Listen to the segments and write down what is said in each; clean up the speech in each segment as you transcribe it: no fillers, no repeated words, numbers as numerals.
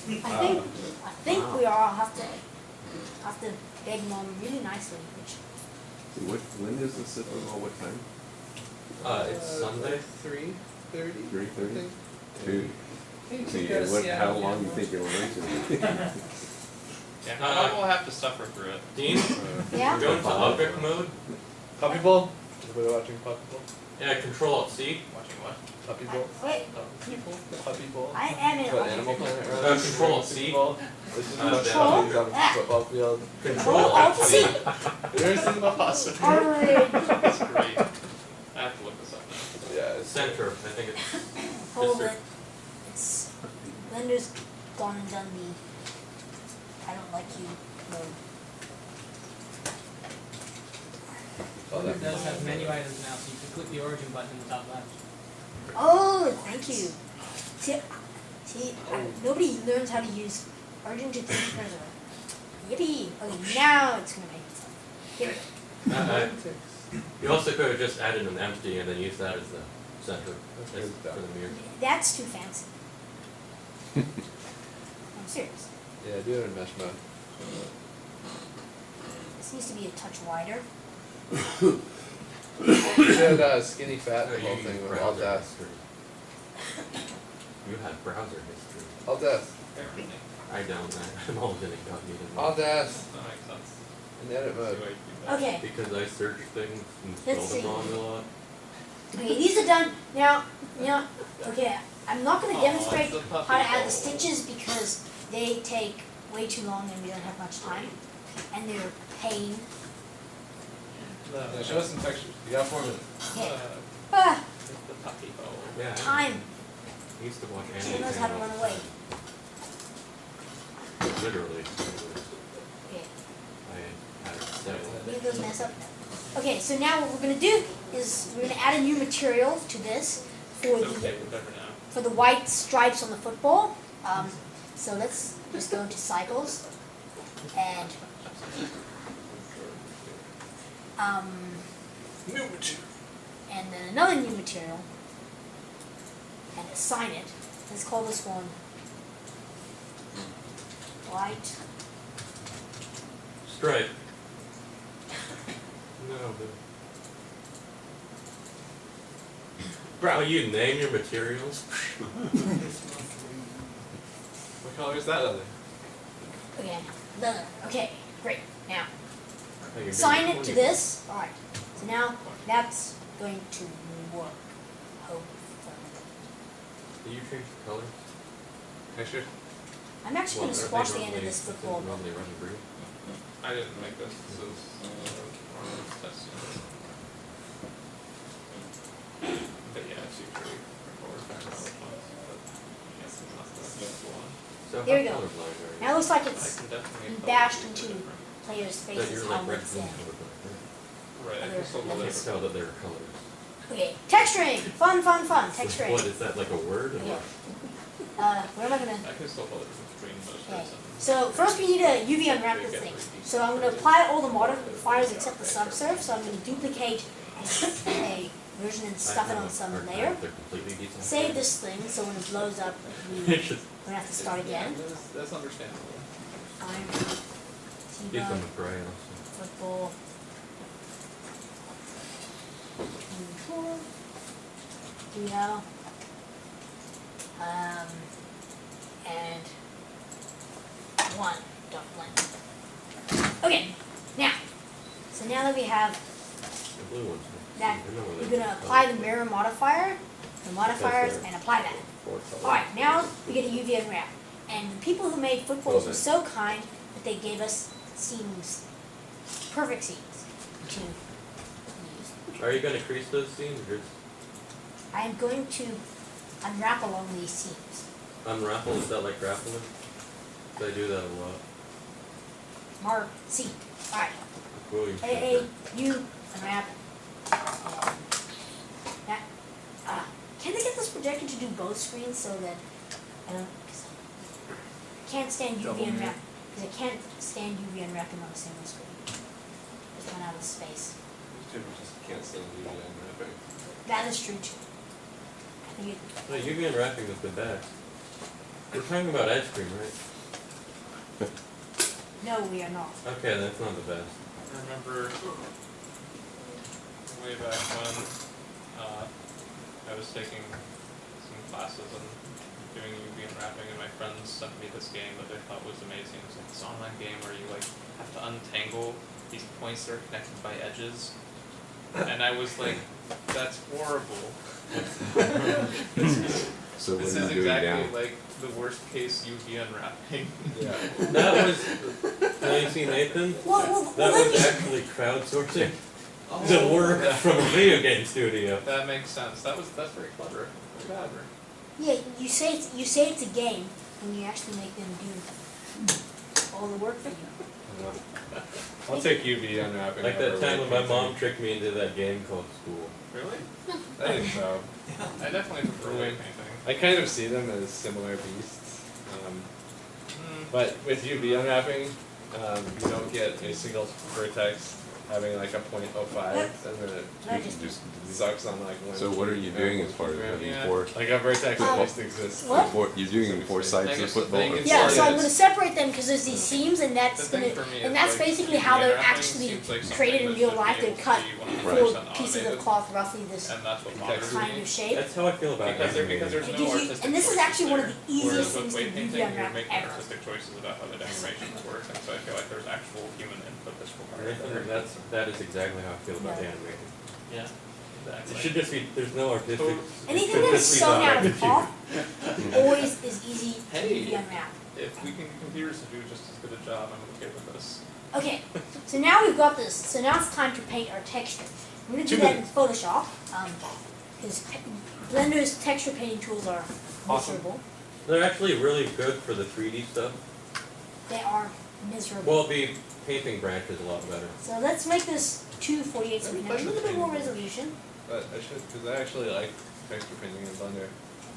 I think we all have to beg Mom really nicely. When is the football? What time? It's Sunday. 3:30. 3:30. Dude. How long do you think it'll run to? Yeah, we'll have to suffer through it. Dean, Yeah? we're going to object mode. Puppy Bowl? Everybody watching Puppy Bowl? Yeah, Control-Alt-C. Watching what? Puppy Bowl? Wait, Puppy Bowl? I am in What, a Animal Planet? Right? Control-C. Puppy Bowl? This is Control? puppies on the football field. Control-Alt-C. There's the awesome. Alright. That's great. I have to look this up now. Yeah, it's Center. I think it's. Hold District. it. It's Blender's gone and done the I don't like you mode. all that. It does have menu items now, so you can click the origin button in the top left. Oh, thank you. See, nobody learns how to use Origin to 3D printer. Yippee! Okay, now it's gonna make sense. Here we go. You also could have just added an empty and then used that as the center for the mirror. That's too fancy. I'm serious. Yeah, do it in mesh mode. This needs to be a touch wider. You should skinny fat the No, whole you thing use with Alt browser S. history. You have browser history. Alt S. Everything. I don't. I'm always in incognito Alt mode. S. That makes sense. In edit See mode. why you do that. Okay. Because I search things and Let's spell them see. wrong a lot. Okay, these are done. Now, okay, I'm not going to Aw, demonstrate it's a puppy how to add the bowl. stitches because they take way too long and we don't have much time. And they're a pain. Yeah, show us some textures. You got 4 minutes. Okay. Uh, Ah, the puppy bowl. Yeah. time. I used to watch She anime. knows how to run away. Literally. Okay, I had several. leave those mess up. Okay, so now what we're going to do is we're going to add a new material to this for It's the okay, whatever now. for the white stripes on the football. So let's just go into cycles and New material. and then another new material and assign it. Let's call this one white. Stripe. No, but. Bro, you name your materials? What color is that other? Okay, done. Okay, great. Now Oh, you're assign doing it to 20. this. All right. So now that's going to work. Hopefully. Did you change the colors? Texture? I'm actually going to Well, squash aren't the they end of this normally- football. Normally run green. I didn't make this. This is test. But yeah, it's usually forward background ones. But I guess it's not the best one. So Here we how go. colorblind are you? Now it looks like I it's can definitely make bashed colors into different. players' That faces, you're like red helmets, green and colorblind, right? Right, I Other- can still I can't deliver. tell that they're colors. okay, texturing, fun, texturing. What, is that like a word or Yeah. what? Where am I gonna? I can still deliver between those Okay. bits and. So first we need to UV unwrap this thing. So I'm gonna apply all the modifiers except the subsurf. So I'm gonna duplicate a version and stuff it on some layer. They're completely decent. Save this thing so when it blows up, It's just we don't have to start again. Yeah, that's understandable. I'm give them seabug, a gray also. football. 24. DL. And 1 dot blend. Okay, now, so now that we have The blue ones. that, I know where we're they're gonna apply the mirror modifier, the modifiers, That's right. and apply that. Alright, now we get a UV unwrap. And the people who made footballs were so kind that they gave us seams, perfect seams to use. Are you gonna crease those seams or just I am going to unwrap along these seams. unravel? Is that like grappling? 'Cause I do that a lot. Mark, C. Alright, Cool, you A, U, unwrap. That, can they get this projector to do both screens so that, I don't, cause I can't stand UV unwrap, because I can't stand UV unwrapping on a single screen. Just run out of space. Jim just can't stand UV unwrapping. That is true too. I think it, No, UV unwrapping is the best. We're talking about ice cream, right? No, we are not. Okay, that's not the best. I remember way back when I was taking some classes and doing UV unwrapping, and my friends sent me this game that they thought was amazing. It was like this online game where you like have to untangle these points that are connected by edges, and I was like, "That's horrible." So what This are is you doing exactly now? like the worst case UV unwrapping. Yeah. That was, now you see Nathan? Well, That then was you- actually crowdsourcing the work from a video game studio. That makes sense. That's very clever. Very clever. Yeah, you say it's a game when you actually make them do all the work for you. I'll take UV unwrapping. Like that over time when my painting. mom tricked me into that game called School. Really? I think so. I definitely prefer Yeah. weight painting. I kind of see them as similar beasts. But with UV unwrapping, you don't get a single vertex having like a 0.05, and then I You just- can just sucks on like one. So what are you doing as far as having Yeah. four? Like a vertex at least exists. What? You're doing four sides I of guess the football. thing or is- Yeah, so I'm Yes. gonna separate them because there's these seams, and The that's thing gonna, for me and is, that's like, basically UV how they're unwrapping actually seems like something created in that real should life. be They able to cut be 4 100% pieces of automated, cloth, roughly this and that's what bothers me. kind of shape. That's how I feel about Because animated. there's It no gives you- artistic and this is choices actually one of there. the easiest Whereas things with to weight UV painting, you're unwrap making ever. artistic choices about how the decorations work, and so I feel like there's actual human input that's required Nathan, there. that is exactly how I feel about Yeah. animated. Yeah, It exactly. should just be, there's no artistic. So- it Anything should that is just be sewn done out by of cloth computer. always is easy to Hey. UV unwrap. If we can get computers to do just as good a job, I'm okay with this. Okay, so now we've got this. So now it's time to paint our texture. We're gonna do that in Photoshop, because Blender's texture painting tools are Awesome. miserable. They're actually really good for the 3D stuff. They are miserable. Well, the painting branch is a lot better. So let's make this 248 so we can have a little bit more resolution. But I should, because I actually like texture painting in Blender.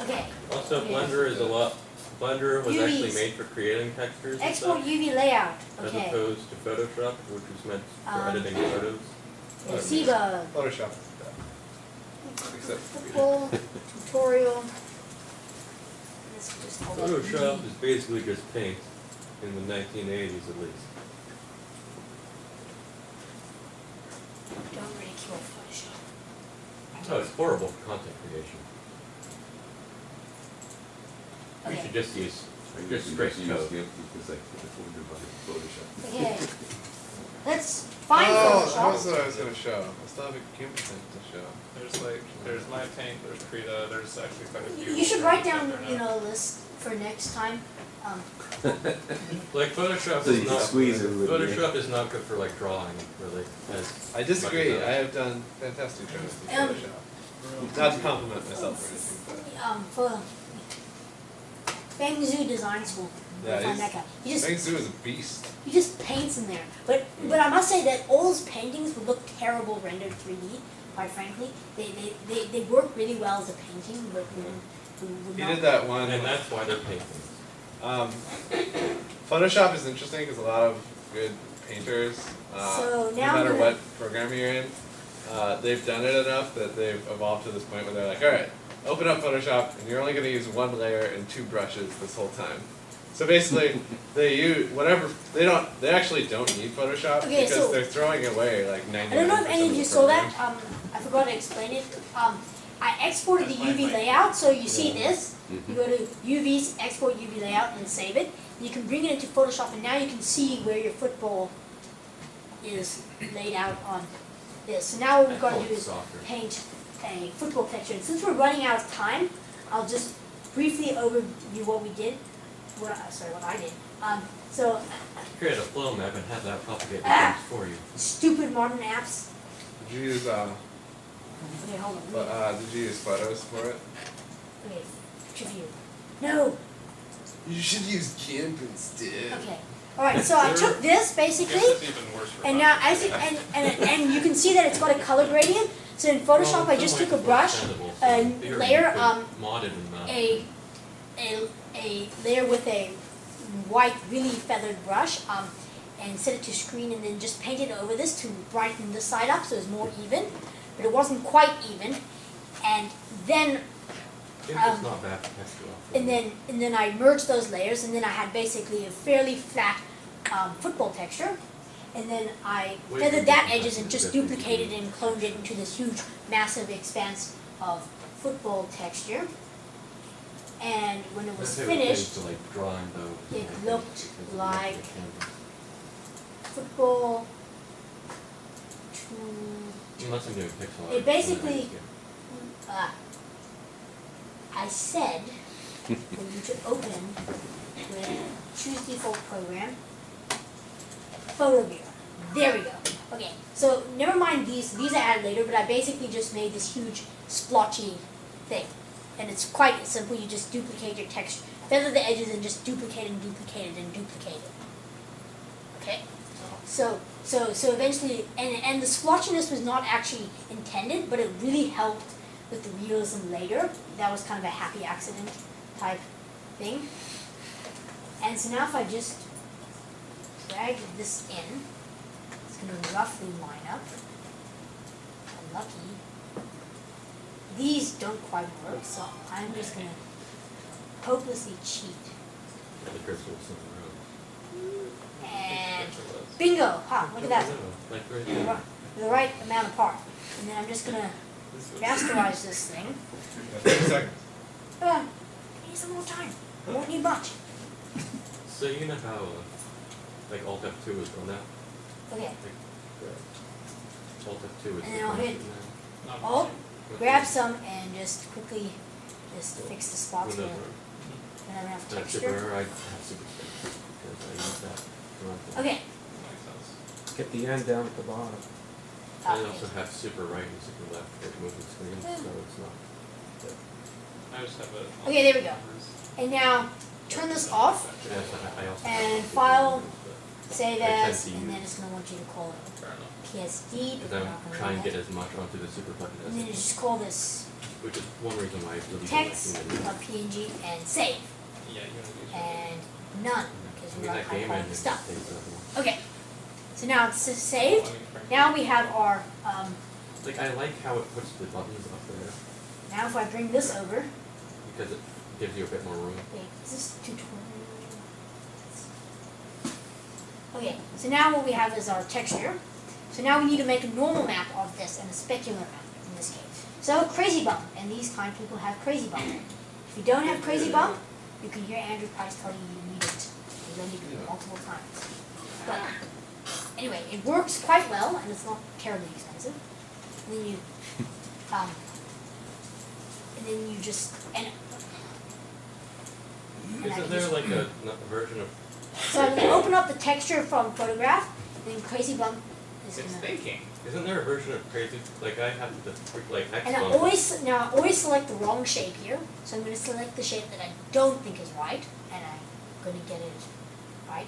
Okay, Also, Okay. Blender is a lot, Blender was actually UVs. made for creating textures and export stuff, UV layout. as Okay, opposed to Photoshop, which was meant for Um, editing photos. yeah, seabug, Photoshop. Except football, tutorial. Let's just hold up Photoshop UV. is basically just paint, in the 1980s at least. Don't ridicule Photoshop. Oh, it's horrible for content creation. We Okay. should just use, I just usually straight just use code. GIMP because I can't afford to buy Photoshop. Okay. Let's find that Photoshop. was what I was gonna show. I still have a GIMP thing to show. There's my paint, there's Krita, there's actually quite a few. You should write down, out there you now. know, a list for next time. Like Photoshop So you is can not, squeeze everybody in. Photoshop is not good for like drawing, really, as I disagree. Much as I have done fantastic jobs with Um, Photoshop. Not to compliment myself or anything, For Feng Zhu Design School. Yeah, You'll find he's- that guy. He but just Meng Zhu is a beast. he just paints in there. But I must say that all his paintings would look terrible rendered 3D. Quite frankly, they work really well as a painting, but would He not. did that one. and that's why they're paintings. Photoshop is interesting because a lot of good painters, So no now matter I'm what program you're in, they've done it enough that they've evolved to this point where they're like, all right, open up Photoshop and you're only going to use one layer and 2 brushes this whole time. So basically, they use whatever they actually don't need Photoshop Okay, because so- they're throwing away like 99%. I don't know if any of you the saw that. program. I forgot to explain it. I exported the UV layout, so you see this. You go to UV's export UV layout and save it. You can bring it into Photoshop, and now you can see where your football is laid out on this. So now what we've got to do is Soccer. paint a football texture. And since we're running out of time, I'll just briefly overview what we did. What I did. So Create a flow map and have that propagate the Ah. things for you. stupid modern apps. Did you use Okay, hold on. did you use photos for it? Okay, picture view. No. You should use GIMP instead. Okay. All right. So I took this basically, Guess it's even worse for and now content as you, creation. and you can see that it's got a color gradient. So in Photoshop, Well, I just some took a like brush, extendable, a so in theory layer, you could mod it in that. a layer with a white, really feathered brush, and set it to screen, and then just painted over this to brighten this side up so it's more even. But it wasn't quite even, and then It's just not bad for texture off. and then I merged those layers, and then I had basically a fairly flat football texture. And then I Wait, feathered wait, that wait, edges and wait, just wait, wait, duplicated wait. and cloned it into this huge, massive expanse of football texture. And when it was My favorite thing finished, to like draw in though. it I think, looked because of the like canvas. football to Unless I'm doing pixel art. It basically- then I said for you to open with choose default program, photo viewer. There we go. Okay, so never mind these are added later, but I basically just made this huge splotchy thing. And it's quite simple, you just duplicate your text, feather the edges and just duplicate and duplicate it and duplicate it. Okay? So eventually, and the splotchiness was not actually intended, but it really helped with the realism later. That was kind of a happy accident type thing. And so now if I just drag this in, it's going to roughly line up. I'm lucky. These don't quite work, so I'm just going to hopelessly cheat. Yeah, the cursor was something wrong. And bingo! Ha, look at that. Like right The there. right- the right amount apart. And then I'm just going to rasterize this thing. 30 seconds. I need some more time. I won't need much. So you know how like Alt F2 is on that? Okay, Alt F2 is And then I'll hit- Not Alt, What's grab the- some and just quickly just fix the spots where Windows I don't have or texture. Super, I have Super Space because I use that to run things. Okay, makes sense. Get the end down at the bottom. I okay. also have super right and super left for moving screens, so it's not. I just have it. Okay, there we go. And now turn this off, Yeah, so I also And have super file, movements, but- save I tend as, to and then use- it's gonna want you to call it Fair enough. PSD, but Because we're I'm not gonna trying to do get that. as much onto the super button as And then I you can, just call this which is one reason why I really text don't like of PNG and save, Yeah, you're gonna use and none, because we like that high game quality engine stuff. takes that one. Okay, so now it's saved. Now we have our, Like I like how it puts the buttons up there now if I bring this over, because it gives you a bit more room. wait, is this tutorial? Okay, so now what we have is our texture. So now we need to make a normal map of this and a specular map in this case. So crazy bump, and these kind of people have crazy bump. If you don't have crazy bump, you can hear Andrew Price tell you you need it. You don't need it multiple times. But anyway, it works quite well and it's not terribly expensive. And then you just and I Isn't can there just- like a version of so I'm gonna open up the texture from photograph, then crazy bump is It's gonna. baking. Isn't there a version of crazy like I have the like X And I always select the wrong shape here. So I'm gonna select the shape that I don't think is right, and I'm gonna get it right.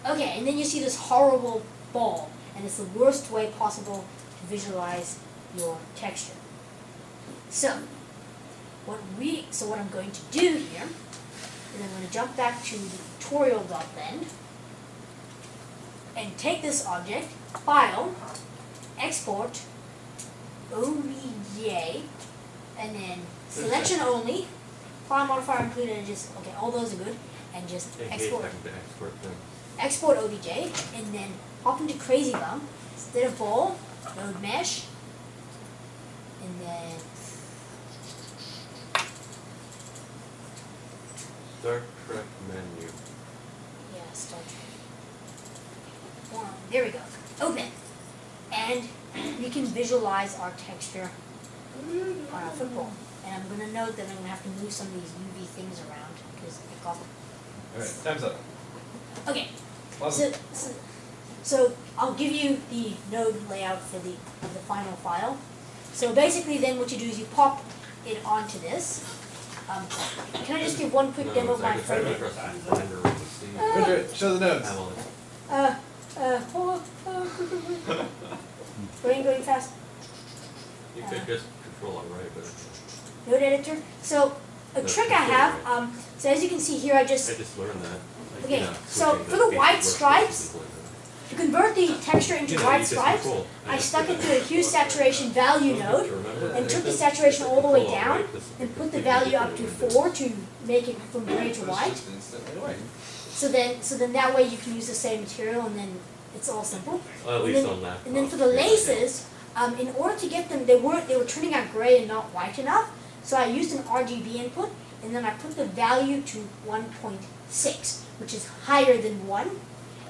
Okay, and then you see this horrible ball, and it's the worst way possible to visualize your texture. So what I'm going to do here is I'm going to jump back to the tutorial.blend and take this object, file, export, OBJ, and then selection only, file modifier included, and just, okay, all those are good, and just export. export thing. Export OBJ, and then hop into Crazy Bump, instead of ball, node mesh, and then Star Trek menu. yeah, Star Trek. There we go. Open. And we can visualize our texture on our football. And I'm going to note that I'm going to have to move some of these UV things around because it got. Alright, time's up. Okay. Awesome. So I'll give you the node layout for the final file. So basically then what you do is you pop it onto this. Can I just give one quick demo of my I framework? press Finder to see. Richard, show the nodes. Have all this. Hold on. Going fast. You could just control it right, but Node editor. So a That's trick I control have, right. so as you can see here, I I just just learned that. Like, Okay, yeah, so switching for the white basic stripes, workspaces and To convert the texture into You know, white you just stripes, be cool. I stuck it to a hue saturation value node and took the saturation all the way down and put the value up to 4 to make it from gray to It's white. just instantly white. So then that way you can use the same material and then it's all simple. Well, at And least then- on that. And then for the laces, in order to get them, they were turning out gray and not white enough. So I used an RGB input, and then I put the value to 1.6, which is higher than 1,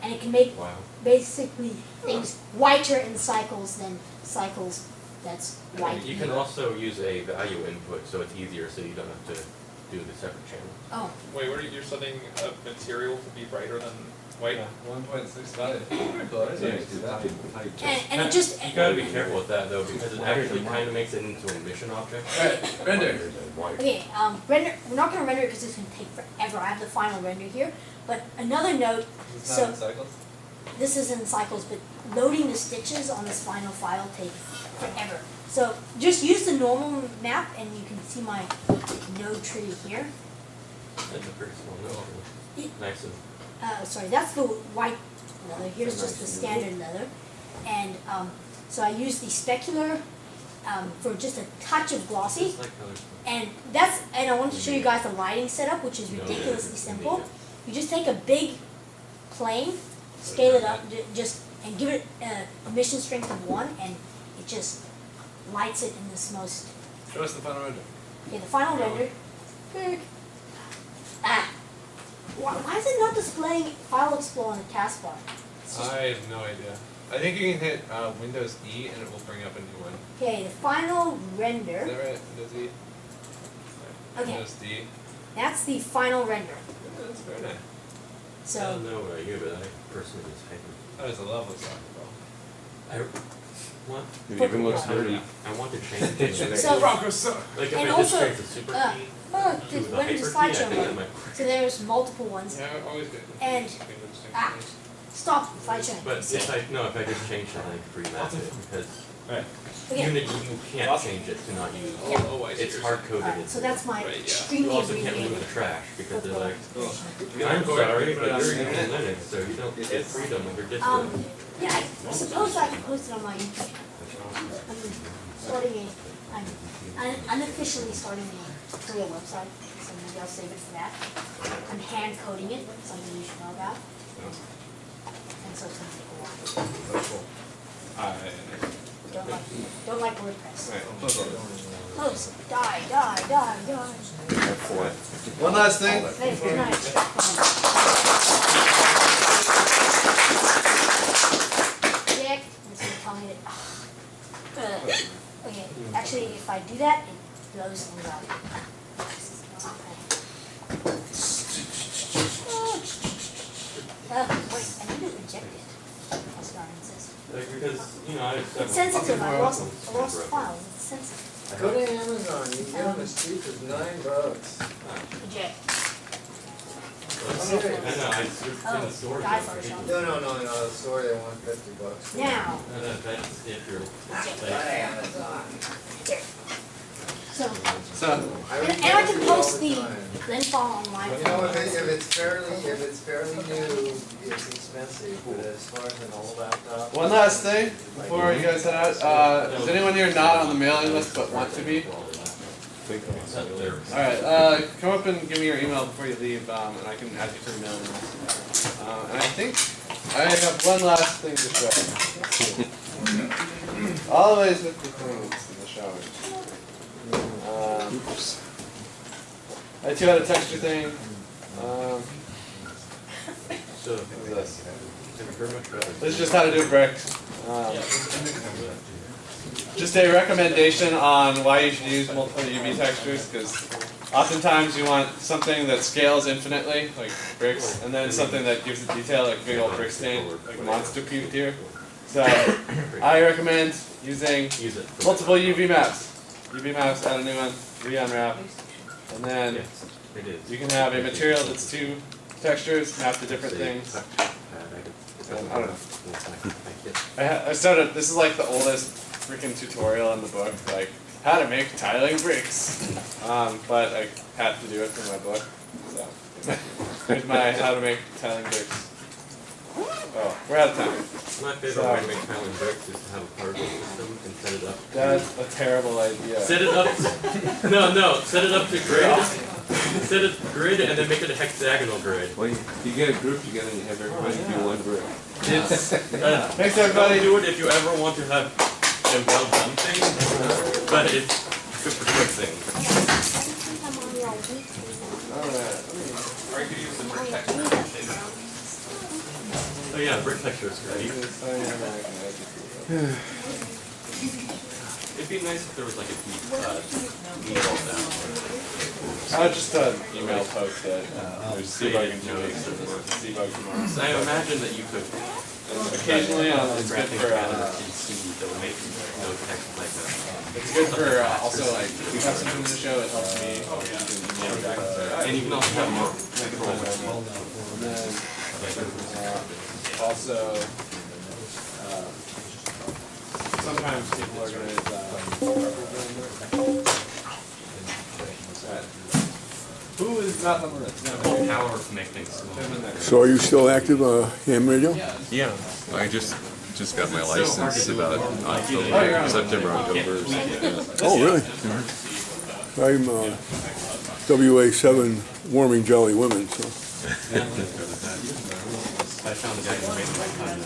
and it can make Wow. basically things whiter in cycles than cycles that's white. You can also use a value input, so it's easier, so you don't have to do the separate channel. Oh, Wait, what are you, you're setting a material to be brighter than white? 1.6 value. Pretty cool. I didn't know you could do that. and it just You gotta be careful with that though, because it actually kind of makes it into an emission object. Alright, render. okay. Render. We're not gonna render it because it's gonna take forever. I have the final render here. But another note. It's not So in cycles? this is in cycles, but loading the stitches on this final file takes forever. So just use the normal map, and you can see my node tree here. That's a pretty small node. It- Nice and Sorry, that's the white leather. Here's just the standard leather. And so I use the specular for just a touch of glossy. just like colors. And I wanted to show you guys the lighting setup, which is ridiculously simple. You just take a big plane, scale it up, and give it a emission strength of 1, and it just lights it in this most. Show us the final render. Okay, the final render. Why is it not displaying File Explorer on the taskbar? It's just- I have no idea. I think you can hit Windows E and it will bring up a new one. Okay, the final Is render. that right? Windows E? Okay. Windows D? That's the final render. Yeah, that's very nice. I So don't know about you, but I personally just hate it. That is a lovely soccer ball. I want, It even looks dirty. I want to change it. So- Broncos suck! Like if And I just also, change the super uh, key oh, to the when hyper the key, I slideshow think that mode. might. So there's multiple ones. Yeah, always good. And stop slideshow. But if I just change that, I can remap it because Alright. Okay. you can't Awesome. change it to not use. Yeah. Oh, I see It's what hard you're coded. Alright, so that's my Right, yeah. extremely You also can't leave it in abbreviated. the trash because they're like, Cool. I'm sorry, but Put it you're on using the Linux, so you don't get freedom with your distro. Yeah, I suppose I can post it on my YouTube channel. I'm starting I'm unofficially starting a tutorial website, so maybe I'll save it for that. I'm hand coding it, something you should know about. And so it's gonna take a while. That's cool. Alright. Don't like WordPress. Alright, close all this. Close. Die. One last thing. Hey, good night. Dick, it's gonna tell me that. Okay, actually, if I do that, it blows things up. Wait, I need to reject it. That's not insist. Like, because, I have It's sensitive. I lost problems. files. It's sensitive. Go to Amazon, you can get them as cheap as $9. Reject. I know, it's in the store. Die Photoshop. No, the store they want $50. Now, That's if you're, reject. Go to Amazon. There. So, So, and I can post the then file online. You know, if it's fairly new, it's expensive, but as far as an old laptop. one last thing before you guys head out. Is anyone here not on the mailing list but want to be? Alright, come up and give me your email before you leave, and I can add you to the mailing list. And I think I have one last thing to show. Always with the things in the shower. I too had a texture thing. So, What is this? it's very much better. This is just how to do bricks. Just a recommendation on why you should use multiple UV textures, because oftentimes you want something that scales infinitely, like bricks, and then something that gives it detail, like big old brick stain, like monster cubed here. So I recommend using Use it. for- multiple UV maps. UV maps, add a new one, re-unwrap, and then Yes, it is. you can have a material that's two textures, map to different things. I don't know. I started, this is like the oldest freaking tutorial in the book, like how to make tiling bricks. But I had to do it for my book, so here's my how to make tiling bricks. Oh, we're out of time. My favorite way to make tiling bricks is to have a particle system and set it up. That's a terrible idea. Set it up. No. Set it up to grid. Set it grid and then make it a hexagonal grid. Well, you get a group together and you have everybody do one brick. It's Thanks don't everybody. do it if you ever want to have a well done thing, but it's good for quick things. Alright. Or you could use the brick texture. Oh yeah, brick texture is great. It'd be nice if there was like a default down. Just an email post that there's seabug in 2 weeks, or seabug tomorrow. So I imagine that you could Occasionally, it's good for, that would make no text like that. it's good for, also like, we have something to show, it helps me. And you can also have more And then, also, sometimes people organize, who is not on the list? the whole power to make things small. So are you still active on ham radio? Yeah, I just got my license about you're September, October. Oh, really? I'm WA7 Warming Jolly Women, so. I found a guy who made my time.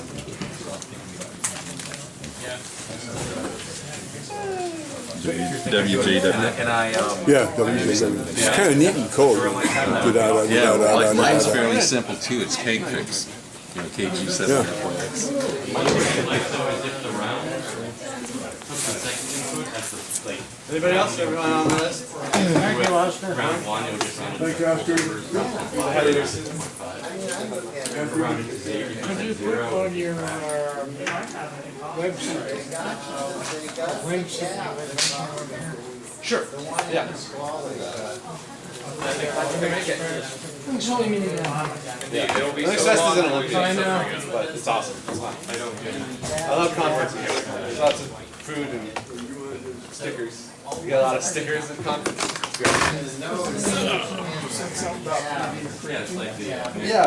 WJW. And I, Yeah, WA7. It's kind of neat and cold. Yeah, mine's fairly simple too. It's cake fix. You know, KG7FYX. Anybody else? Everyone on the list? Round one, it would just run Thank you, Oscar. Could you put on your website, links Sure. Yeah. It's only a minute and a half. Yeah. It'll be Linux so Fest long, isn't it'll Olympic, be so I know. good. but it's awesome. It's fun. I don't get it. I love conferences. There's lots of food and stickers. We get a lot of stickers at conferences. It's great. Yeah, it's like the Yeah.